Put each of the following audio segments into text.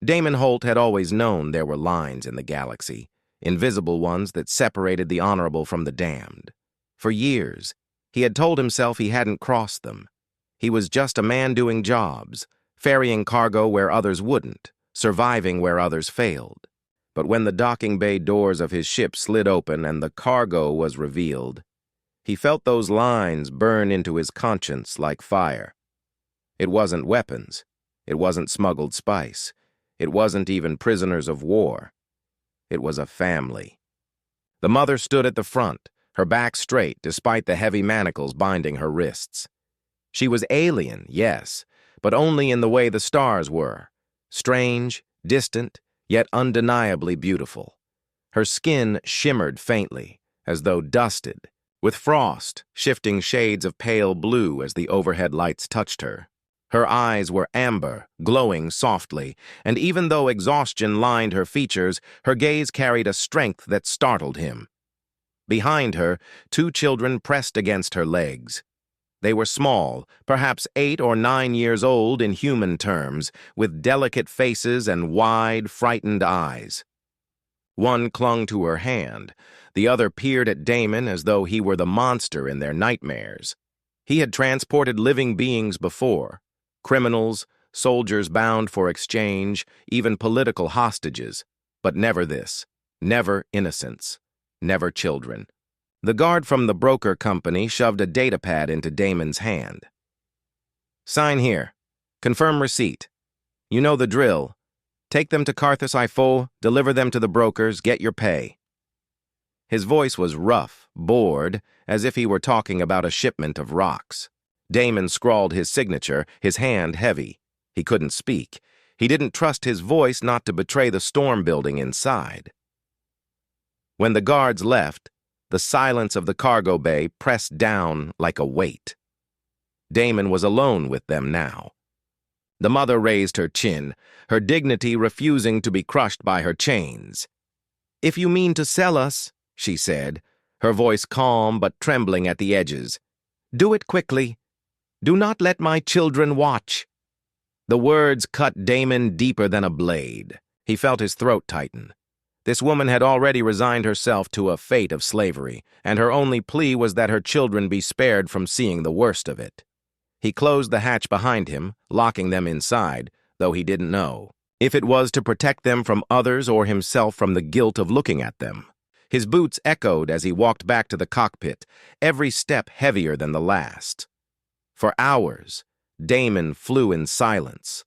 Damon Holt had always known there were lines in the galaxy, invisible ones that separated the honorable from the damned. For years, he had told himself he hadn't crossed them. He was just a man doing jobs, ferrying cargo where others wouldn't, surviving where others failed. But when the docking bay doors of his ship slid open and the cargo was revealed, he felt those lines burn into his conscience like fire. It wasn't weapons. It wasn't smuggled spice. It wasn't even prisoners of war. It was a family. The mother stood at the front, her back straight despite the heavy manacles binding her wrists. She was alien, yes, but only in the way the stars were. Strange, distant, yet undeniably beautiful. Her skin shimmered faintly, as though dusted, with frost, shifting shades of pale blue as the overhead lights touched her. Her eyes were amber, glowing softly, and even though exhaustion lined her features, her gaze carried a strength that startled him. Behind her, 2 children pressed against her legs. They were small, perhaps 8 or 9 years old in human terms, with delicate faces and wide, frightened eyes. One clung to her hand. The other peered at Damon as though he were the monster in their nightmares. He had transported living beings before. Criminals, soldiers bound for exchange, even political hostages. But never this. Never innocents. Never children. The guard from the broker company shoved a datapad into Damon's hand. "Sign here. Confirm receipt. You know the drill. Take them to Carthus I-4, deliver them to the brokers, get your pay." His voice was rough, bored, as if he were talking about a shipment of rocks. Damon scrawled his signature, his hand heavy. He couldn't speak. He didn't trust his voice not to betray the storm building inside. When the guards left, the silence of the cargo bay pressed down like a weight. Damon was alone with them now. The mother raised her chin, her dignity refusing to be crushed by her chains. "If you mean to sell us," she said, her voice calm but trembling at the edges, "do it quickly. Do not let my children watch." The words cut Damon deeper than a blade. He felt his throat tighten. This woman had already resigned herself to a fate of slavery, and her only plea was that her children be spared from seeing the worst of it. He closed the hatch behind him, locking them inside, though he didn't know if it was to protect them from others or himself from the guilt of looking at them. His boots echoed as he walked back to the cockpit, every step heavier than the last. For hours, Damon flew in silence.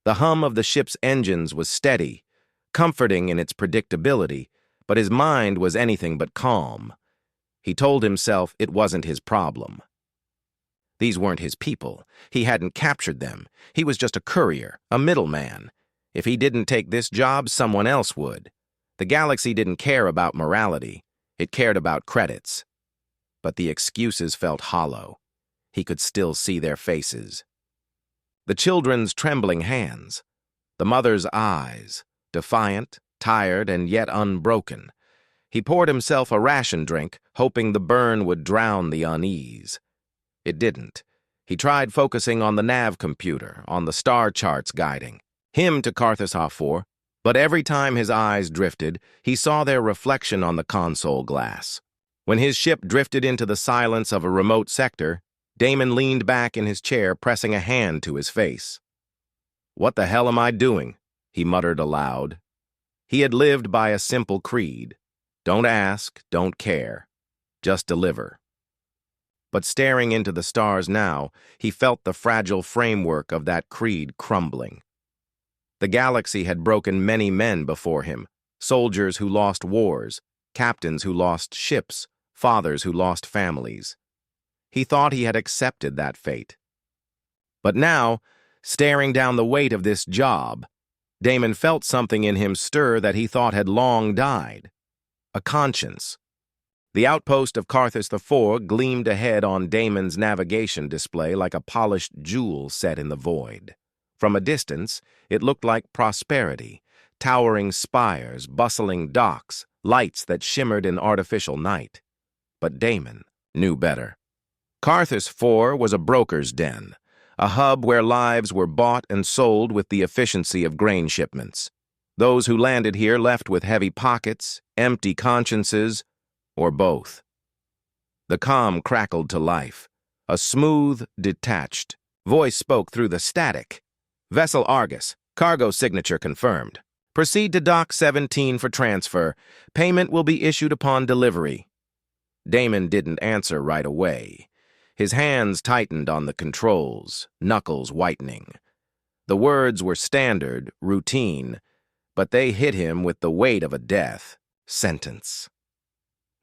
The hum of the ship's engines was steady, comforting in its predictability, but his mind was anything but calm. He told himself it wasn't his problem. These weren't his people. He hadn't captured them. He was just a courier, a middleman. If he didn't take this job, someone else would. The galaxy didn't care about morality. It cared about credits. But the excuses felt hollow. He could still see their faces. The children's trembling hands. The mother's eyes. Defiant, tired, and yet unbroken. He poured himself a ration drink, hoping the burn would drown the unease. It didn't. He tried focusing on the nav computer, on the star charts guiding him to Carthus I-4, but every time his eyes drifted, he saw their reflection on the console glass. When his ship drifted into the silence of a remote sector, Damon leaned back in his chair, pressing a hand to his face. "What the hell am I doing?" he muttered aloud. He had lived by a simple creed. Don't ask, don't care. Just deliver. But staring into the stars now, he felt the fragile framework of that creed crumbling. The galaxy had broken many men before him, soldiers who lost wars, captains who lost ships, fathers who lost families. He thought he had accepted that fate. But now, staring down the weight of this job, Damon felt something in him stir that he thought had long died. A conscience. The outpost of Carthus IV gleamed ahead on Damon's navigation display like a polished jewel set in the void. From a distance, it looked like prosperity, towering spires, bustling docks, lights that shimmered in artificial night. But Damon knew better. Carthus IV was a broker's den, a hub where lives were bought and sold with the efficiency of grain shipments. Those who landed here left with heavy pockets, empty consciences, or both. The comm crackled to life. A smooth, detached voice spoke through the static. Vessel Argus, cargo signature confirmed. Proceed to Dock 17 for transfer. Payment will be issued upon delivery. Damon didn't answer right away. His hands tightened on the controls, knuckles whitening. The words were standard, routine, but they hit him with the weight of a death sentence.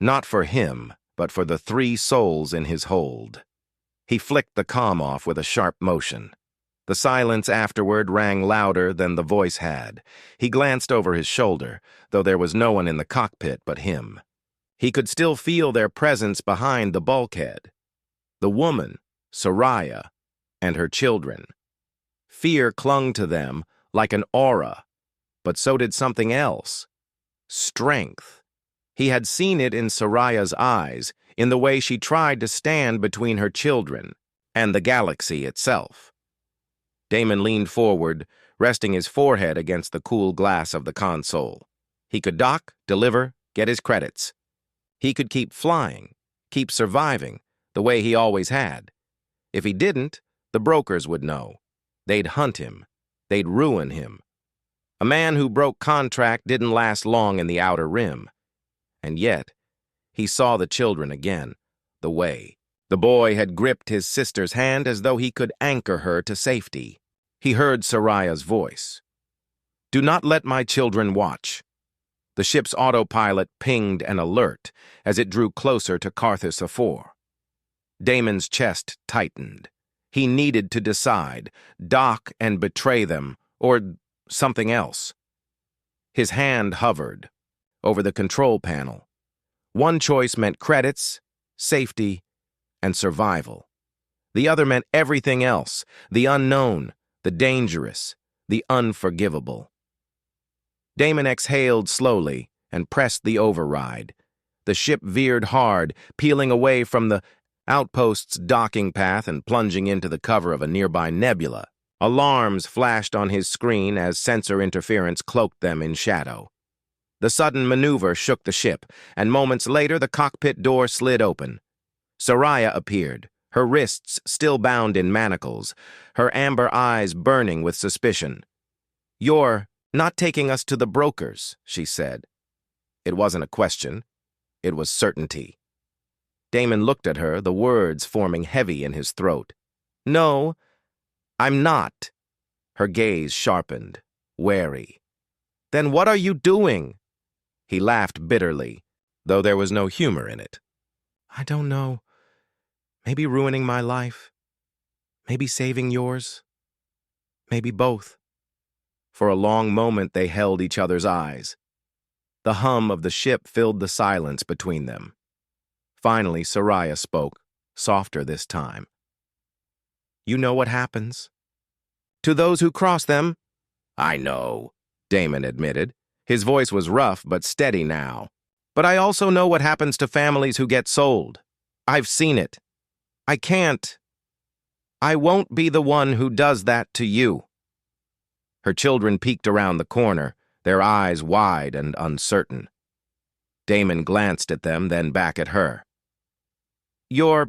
Not for him, but for the 3 souls in his hold. He flicked the comm off with a sharp motion. The silence afterward rang louder than the voice had. He glanced over his shoulder, though there was no one in the cockpit but him. He could still feel their presence behind the bulkhead. The woman, Soraya, and her children. Fear clung to them like an aura, but so did something else. Strength. He had seen it in Soraya's eyes, in the way she tried to stand between her children and the galaxy itself. Damon leaned forward, resting his forehead against the cool glass of the console. He could dock, deliver, get his credits. He could keep flying, keep surviving, the way he always had. If he didn't, the brokers would know. They'd hunt him. They'd ruin him. A man who broke contract didn't last long in the Outer Rim. And yet, he saw the children again, the way. The boy had gripped his sister's hand as though he could anchor her to safety. He heard Soraya's voice. "Do not let my children watch." The ship's autopilot pinged an alert as it drew closer to Carthus IV. Damon's chest tightened. He needed to decide, dock and betray them, or something else. His hand hovered over the control panel. One choice meant credits, safety, and survival. The other meant everything else, the unknown, the dangerous, the unforgivable. Damon exhaled slowly and pressed the override. The ship veered hard, peeling away from the outpost's docking path and plunging into the cover of a nearby nebula. Alarms flashed on his screen as sensor interference cloaked them in shadow. The sudden maneuver shook the ship, and moments later the cockpit door slid open. Soraya appeared, her wrists still bound in manacles, her amber eyes burning with suspicion. "You're not taking us to the brokers," she said. It wasn't a question. It was certainty. Damon looked at her, the words forming heavy in his throat. "No, I'm not." Her gaze sharpened, wary. "Then what are you doing?" He laughed bitterly, though there was no humor in it. "I don't know. Maybe ruining my life. Maybe saving yours. Maybe both." For a long moment they held each other's eyes. The hum of the ship filled the silence between them. Finally, Soraya spoke, softer this time. "You know what happens to those who cross them?" "I know," Damon admitted. His voice was rough but steady now. "But I also know what happens to families who get sold. I've seen it. I can't. I won't be the one who does that to you." Her children peeked around the corner, their eyes wide and uncertain. Damon glanced at them, then back at her. "You're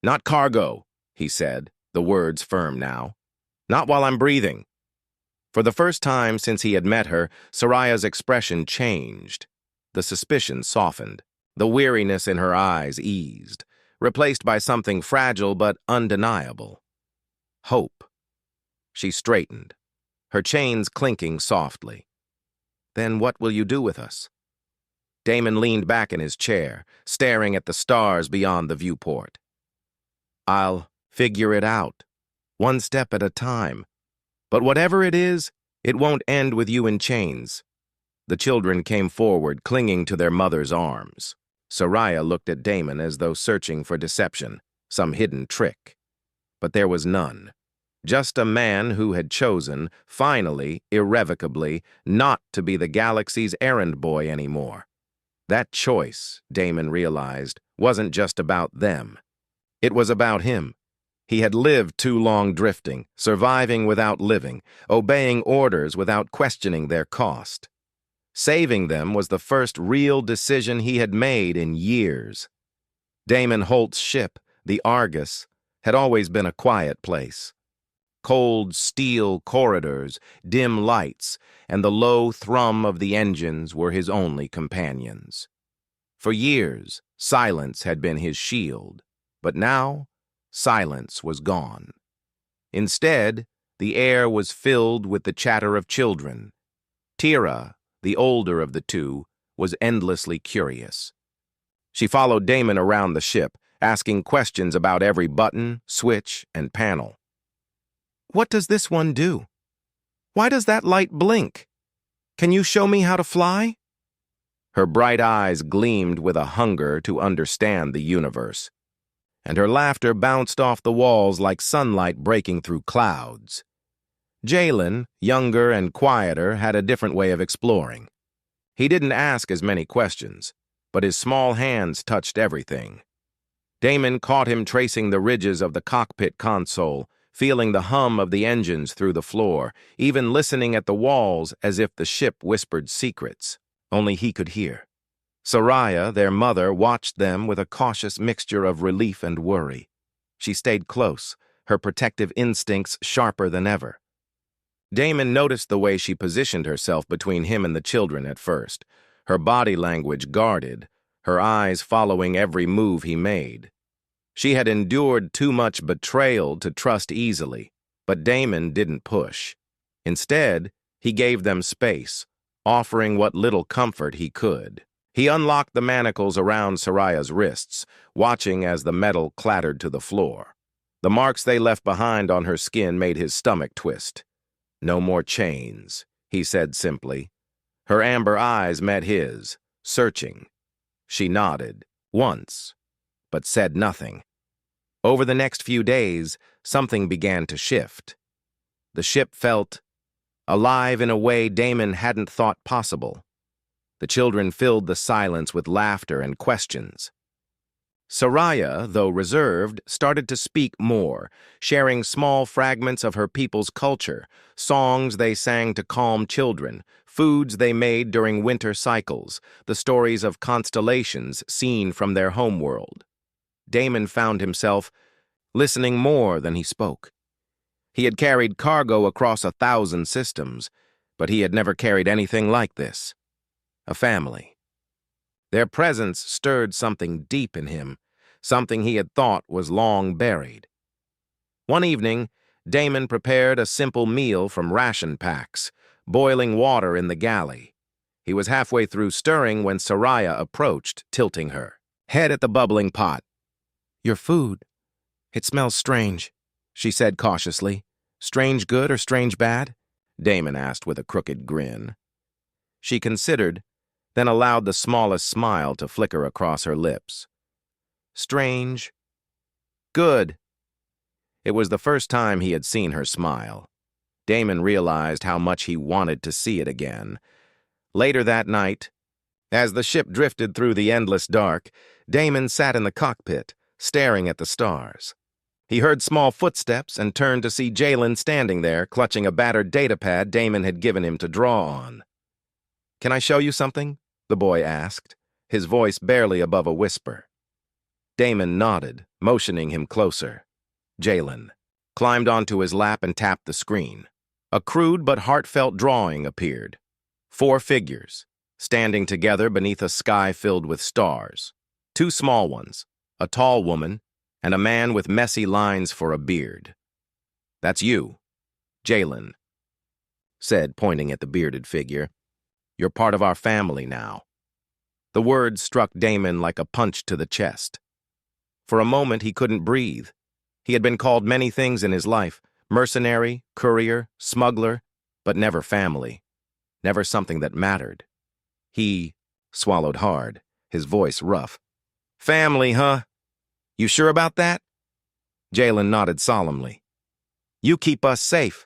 not cargo," he said, the words firm now. "Not while I'm breathing." For the first time since he had met her, Soraya's expression changed. The suspicion softened. The weariness in her eyes eased, replaced by something fragile but undeniable. Hope. She straightened, her chains clinking softly. "Then what will you do with us?" Damon leaned back in his chair, staring at the stars beyond the viewport. "I'll figure it out, one step at a time. But whatever it is, it won't end with you in chains." The children came forward, clinging to their mother's arms. Soraya looked at Damon as though searching for deception, some hidden trick. But there was none. Just a man who had chosen, finally, irrevocably, not to be the galaxy's errand boy anymore. That choice, Damon realized, wasn't just about them. It was about him. He had lived too long drifting, surviving without living, obeying orders without questioning their cost. Saving them was the first real decision he had made in years. Damon Holt's ship, the Argus, had always been a quiet place. Cold steel corridors, dim lights, and the low thrum of the engines were his only companions. For years, silence had been his shield, but now, silence was gone. Instead, the air was filled with the chatter of children. Tira, the older of the two, was endlessly curious. She followed Damon around the ship, asking questions about every button, switch, and panel. "What does this one do? Why does that light blink? Can you show me how to fly?" Her bright eyes gleamed with a hunger to understand the universe, and her laughter bounced off the walls like sunlight breaking through clouds. Jalen, younger and quieter, had a different way of exploring. He didn't ask as many questions, but his small hands touched everything. Damon caught him tracing the ridges of the cockpit console, feeling the hum of the engines through the floor, even listening at the walls as if the ship whispered secrets. Only he could hear. Soraya, their mother, watched them with a cautious mixture of relief and worry. She stayed close, her protective instincts sharper than ever. Damon noticed the way she positioned herself between him and the children at first, her body language guarded, her eyes following every move he made. She had endured too much betrayal to trust easily, but Damon didn't push. Instead, he gave them space, offering what little comfort he could. He unlocked the manacles around Soraya's wrists, watching as the metal clattered to the floor. The marks they left behind on her skin made his stomach twist. "No more chains," he said simply. Her amber eyes met his, searching. She nodded, once, but said nothing. Over the next few days, something began to shift. The ship felt alive in a way Damon hadn't thought possible. The children filled the silence with laughter and questions. Soraya, though reserved, started to speak more, sharing small fragments of her people's culture, songs they sang to calm children, foods they made during winter cycles, the stories of constellations seen from their homeworld. Damon found himself listening more than he spoke. He had carried cargo across 1,000 systems, but he had never carried anything like this. A family. Their presence stirred something deep in him, something he had thought was long buried. One evening, Damon prepared a simple meal from ration packs, boiling water in the galley. He was halfway through stirring when Soraya approached, tilting her head at the bubbling pot. "Your food. It smells strange," she said cautiously. "Strange good or strange bad?" Damon asked with a crooked grin. She considered, then allowed the smallest smile to flicker across her lips. "Strange. Good." It was the first time he had seen her smile. Damon realized how much he wanted to see it again. Later that night, as the ship drifted through the endless dark, Damon sat in the cockpit, staring at the stars. He heard small footsteps and turned to see Jalen standing there, clutching a battered datapad Damon had given him to draw on. "Can I show you something?" the boy asked, his voice barely above a whisper. Damon nodded, motioning him closer. Jalen climbed onto his lap and tapped the screen. A crude but heartfelt drawing appeared. 4 figures, standing together beneath a sky filled with stars. 2 small ones, a tall woman, and a man with messy lines for a beard. "That's you," Jalen said, pointing at the bearded figure. "You're part of our family now." The words struck Damon like a punch to the chest. For a moment, he couldn't breathe. He had been called many things in his life: mercenary, courier, smuggler, but never family. Never something that mattered. He swallowed hard, his voice rough. "Family, huh? You sure about that?" Jalen nodded solemnly. "You keep us safe.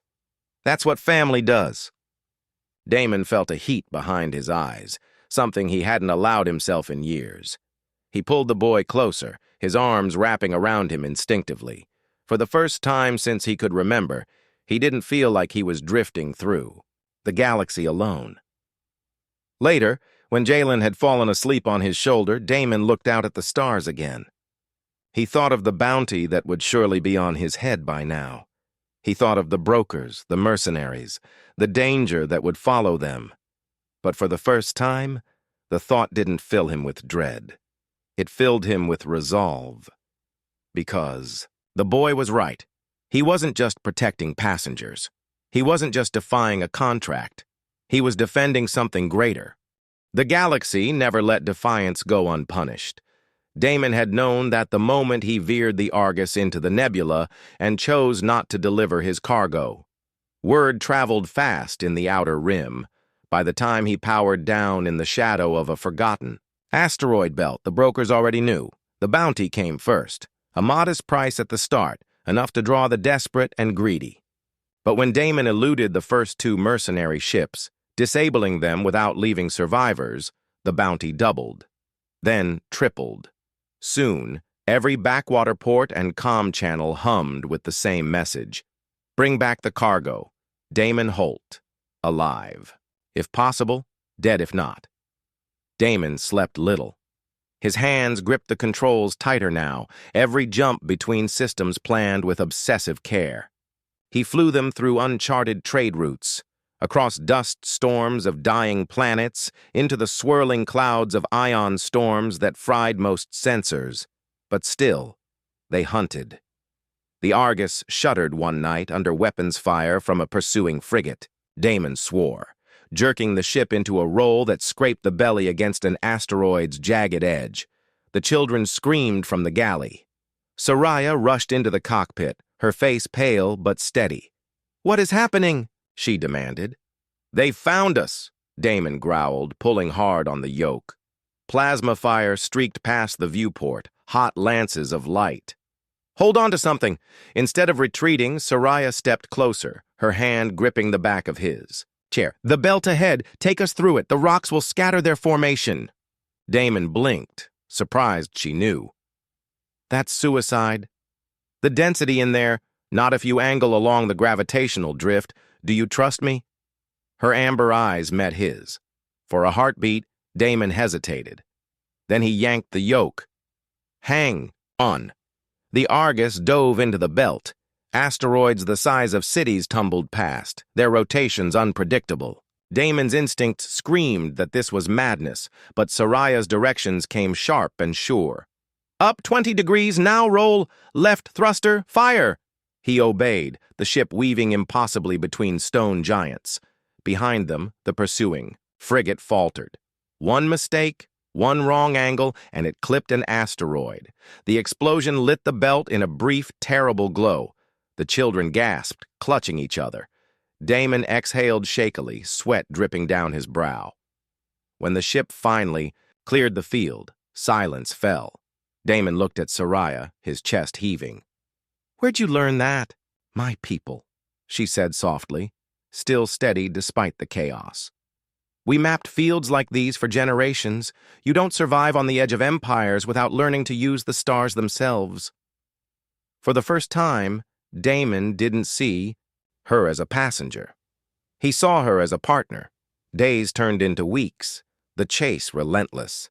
That's what family does." Damon felt a heat behind his eyes, something he hadn't allowed himself in years. He pulled the boy closer, his arms wrapping around him instinctively. For the first time since he could remember, he didn't feel like he was drifting through the galaxy alone. Later, when Jalen had fallen asleep on his shoulder, Damon looked out at the stars again. He thought of the bounty that would surely be on his head by now. He thought of the brokers, the mercenaries, the danger that would follow them. But for the first time, the thought didn't fill him with dread. It filled him with resolve. Because the boy was right. He wasn't just protecting passengers. He wasn't just defying a contract. He was defending something greater. The galaxy never let defiance go unpunished. Damon had known that the moment he veered the Argus into the nebula and chose not to deliver his cargo. Word traveled fast in the outer rim. By the time he powered down in the shadow of a forgotten asteroid belt, the brokers already knew. The bounty came first. A modest price at the start, enough to draw the desperate and greedy. But when Damon eluded the first two mercenary ships, disabling them without leaving survivors, the bounty doubled, then tripled. Soon, every backwater port and comm channel hummed with the same message. Bring back the cargo. Damon Holt. Alive. If possible, dead if not. Damon slept little. His hands gripped the controls tighter now, every jump between systems planned with obsessive care. He flew them through uncharted trade routes, across dust storms of dying planets, into the swirling clouds of ion storms that fried most sensors. But still, they hunted. The Argus shuddered one night under weapons fire from a pursuing frigate. Damon swore, jerking the ship into a roll that scraped the belly against an asteroid's jagged edge. The children screamed from the galley. Soraya rushed into the cockpit, her face pale but steady. "What is happening?" she demanded. "They found us," Damon growled, pulling hard on the yoke. Plasma fire streaked past the viewport, hot lances of light. "Hold on to something." Instead of retreating, Soraya stepped closer, her hand gripping the back of his. "Chair, the belt ahead. Take us through it. The rocks will scatter their formation." Damon blinked, surprised she knew. "That's suicide. The density in there, not if you angle along the gravitational drift. Do you trust me?" Her amber eyes met his. For a heartbeat, Damon hesitated. Then he yanked the yoke. "Hang on." The Argus dove into the belt. Asteroids the size of cities tumbled past, their rotations unpredictable. Damon's instinct screamed that this was madness, but Soraya's directions came sharp and sure. "Up 20 degrees, now roll, left thruster, fire!" He obeyed, the ship weaving impossibly between stone giants. Behind them, the pursuing frigate faltered. One mistake, one wrong angle, and it clipped an asteroid. The explosion lit the belt in a brief, terrible glow. The children gasped, clutching each other. Damon exhaled shakily, sweat dripping down his brow. When the ship finally cleared the field, silence fell. Damon looked at Soraya, his chest heaving. "Where'd you learn that?" "My people," she said softly, still steady despite the chaos. "We mapped fields like these for generations. You don't survive on the edge of empires without learning to use the stars themselves." For the first time, Damon didn't see her as a passenger. He saw her as a partner. Days turned into weeks, the chase relentless.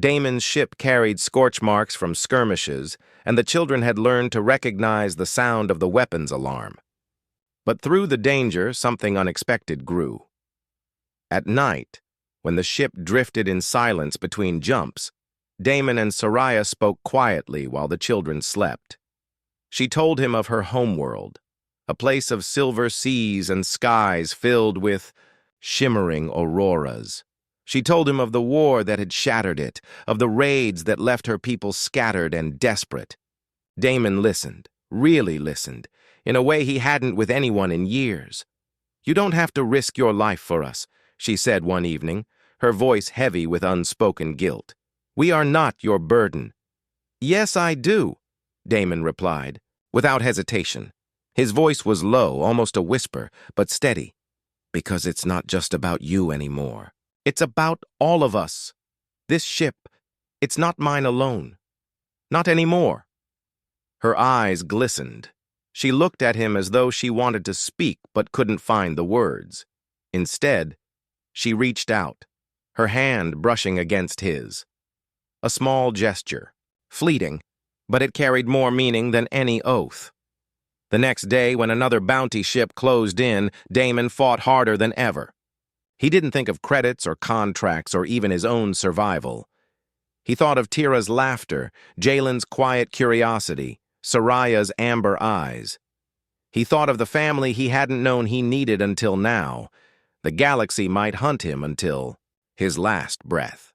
Damon's ship carried scorch marks from skirmishes, and the children had learned to recognize the sound of the weapons alarm. But through the danger, something unexpected grew. At night, when the ship drifted in silence between jumps, Damon and Soraya spoke quietly while the children slept. She told him of her homeworld, a place of silver seas and skies filled with shimmering auroras. She told him of the war that had shattered it, of the raids that left her people scattered and desperate. Damon listened, really listened, in a way he hadn't with anyone in years. "You don't have to risk your life for us," she said one evening, her voice heavy with unspoken guilt. "We are not your burden." "Yes, I do," Damon replied, without hesitation. His voice was low, almost a whisper, but steady. "Because it's not just about you anymore. It's about all of us. This ship, it's not mine alone. Not anymore." Her eyes glistened. She looked at him as though she wanted to speak but couldn't find the words. Instead, she reached out, her hand brushing against his. A small gesture, fleeting, but it carried more meaning than any oath. The next day, when another bounty ship closed in, Damon fought harder than ever. He didn't think of credits or contracts or even his own survival. He thought of Tira's laughter, Jalen's quiet curiosity, Soraya's amber eyes. He thought of the family he hadn't known he needed until now. The galaxy might hunt him until his last breath.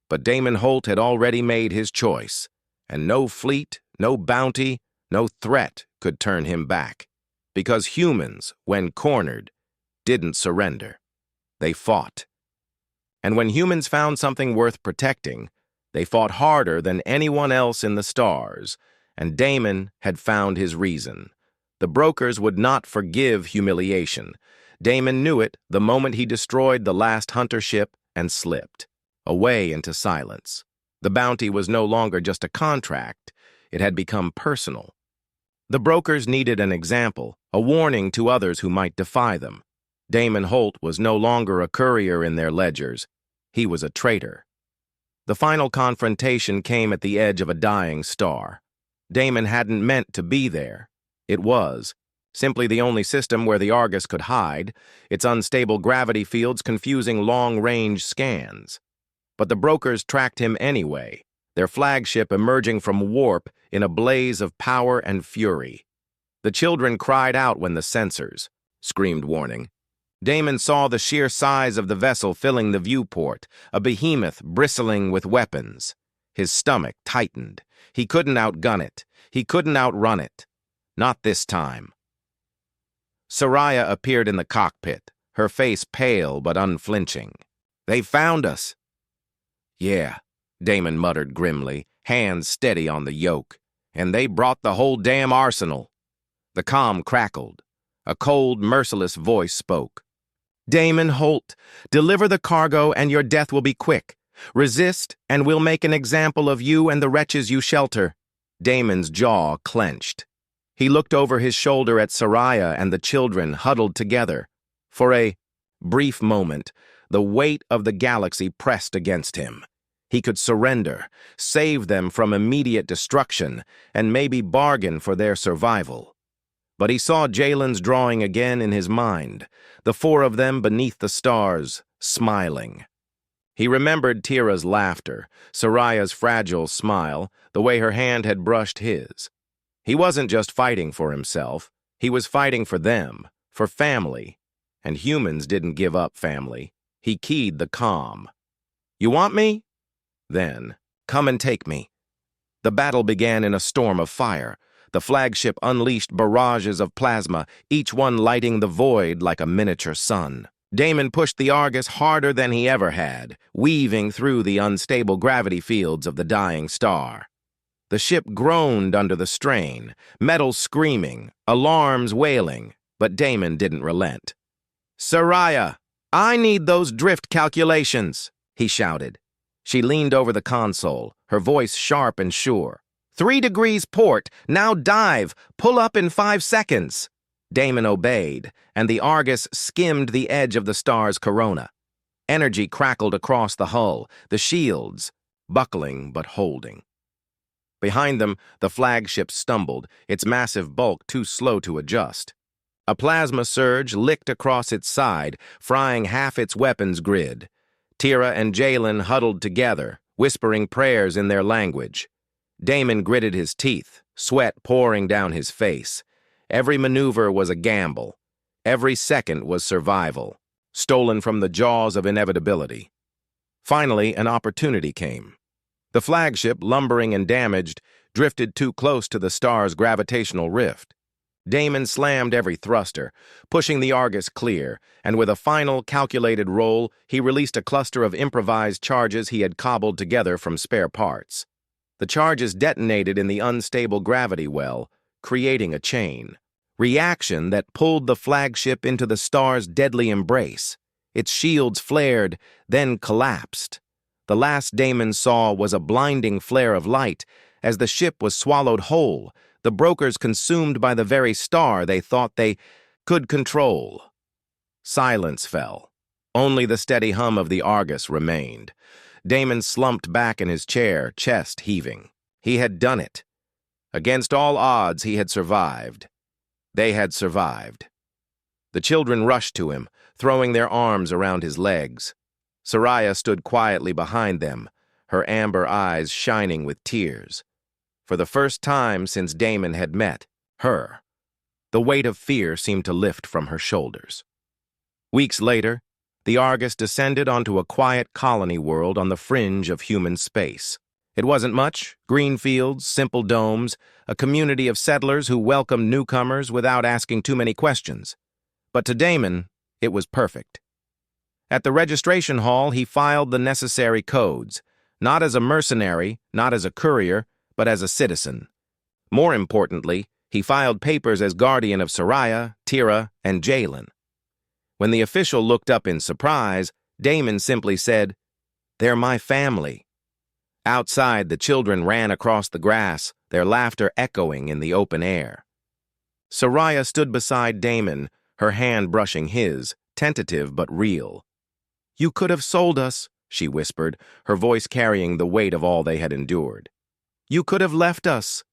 But Damon Holt had already made his choice, and no fleet, no bounty, no threat could turn him back, because humans, when cornered, didn't surrender. They fought. And when humans found something worth protecting, they fought harder than anyone else in the stars, and Damon had found his reason. The brokers would not forgive humiliation. Damon knew it the moment he destroyed the last hunter ship and slipped away into silence. The bounty was no longer just a contract. It had become personal. The brokers needed an example, a warning to others who might defy them. Damon Holt was no longer a courier in their ledgers. He was a traitor. The final confrontation came at the edge of a dying star. Damon hadn't meant to be there. It was simply the only system where the Argus could hide, its unstable gravity fields confusing long-range scans. But the brokers tracked him anyway, their flagship emerging from warp in a blaze of power and fury. The children cried out when the sensors screamed warning. Damon saw the sheer size of the vessel filling the viewport, a behemoth bristling with weapons. His stomach tightened. He couldn't outgun it. He couldn't outrun it. Not this time. Soraya appeared in the cockpit, her face pale but unflinching. "They found us." "Yeah," Damon muttered grimly, hands steady on the yoke. "And they brought the whole damn arsenal." The comm crackled. A cold, merciless voice spoke. "Damon Holt, deliver the cargo and your death will be quick. Resist, and we'll make an example of you and the wretches you shelter." Damon's jaw clenched. He looked over his shoulder at Soraya and the children huddled together. For a brief moment, the weight of the galaxy pressed against him. He could surrender, save them from immediate destruction, and maybe bargain for their survival. But he saw Jalen's drawing again in his mind, the four of them beneath the stars, smiling. He remembered Tira's laughter, Soraya's fragile smile, the way her hand had brushed his. He wasn't just fighting for himself, he was fighting for them, for family. And humans didn't give up family. He keyed the comm. "You want me? Then, come and take me." The battle began in a storm of fire. The flagship unleashed barrages of plasma, each one lighting the void like a miniature sun. Damon pushed the Argus harder than he ever had, weaving through the unstable gravity fields of the dying star. The ship groaned under the strain, metal screaming, alarms wailing, but Damon didn't relent. "Soraya, I need those drift calculations," he shouted. She leaned over the console, her voice sharp and sure. 3 degrees port, now dive, pull up in 5 seconds. Damon obeyed, and the Argus skimmed the edge of the star's corona. Energy crackled across the hull, the shields, buckling but holding. Behind them, the flagship stumbled, its massive bulk too slow to adjust. A plasma surge licked across its side, frying half its weapons grid. Tira and Jalen huddled together, whispering prayers in their language. Damon gritted his teeth, sweat pouring down his face. Every maneuver was a gamble. Every second was survival, stolen from the jaws of inevitability. Finally, an opportunity came. The flagship, lumbering and damaged, drifted too close to the star's gravitational rift. Damon slammed every thruster, pushing the Argus clear, and with a final, calculated roll, he released a cluster of improvised charges he had cobbled together from spare parts. The charges detonated in the unstable gravity well, creating a chain reaction that pulled the flagship into the star's deadly embrace. Its shields flared, then collapsed. The last Damon saw was a blinding flare of light as the ship was swallowed whole, the brokers consumed by the very star they thought they could control. Silence fell. Only the steady hum of the Argus remained. Damon slumped back in his chair, chest heaving. He had done it. Against all odds, he had survived. They had survived. The children rushed to him, throwing their arms around his legs. Soraya stood quietly behind them, her amber eyes shining with tears. For the first time since Damon had met her, the weight of fear seemed to lift from her shoulders. Weeks later, the Argus descended onto a quiet colony world on the fringe of human space. It wasn't much: green fields, simple domes, a community of settlers who welcomed newcomers without asking too many questions. But to Damon, it was perfect. At the registration hall, he filed the necessary codes, not as a mercenary, not as a courier, but as a citizen. More importantly, he filed papers as guardian of Soraya, Tira, and Jalen. When the official looked up in surprise, Damon simply said, "They're my family." Outside, the children ran across the grass, their laughter echoing in the open air. Soraya stood beside Damon, her hand brushing his, tentative but real. "You could have sold us," she whispered, her voice carrying the weight of all they had endured. "You could have left us."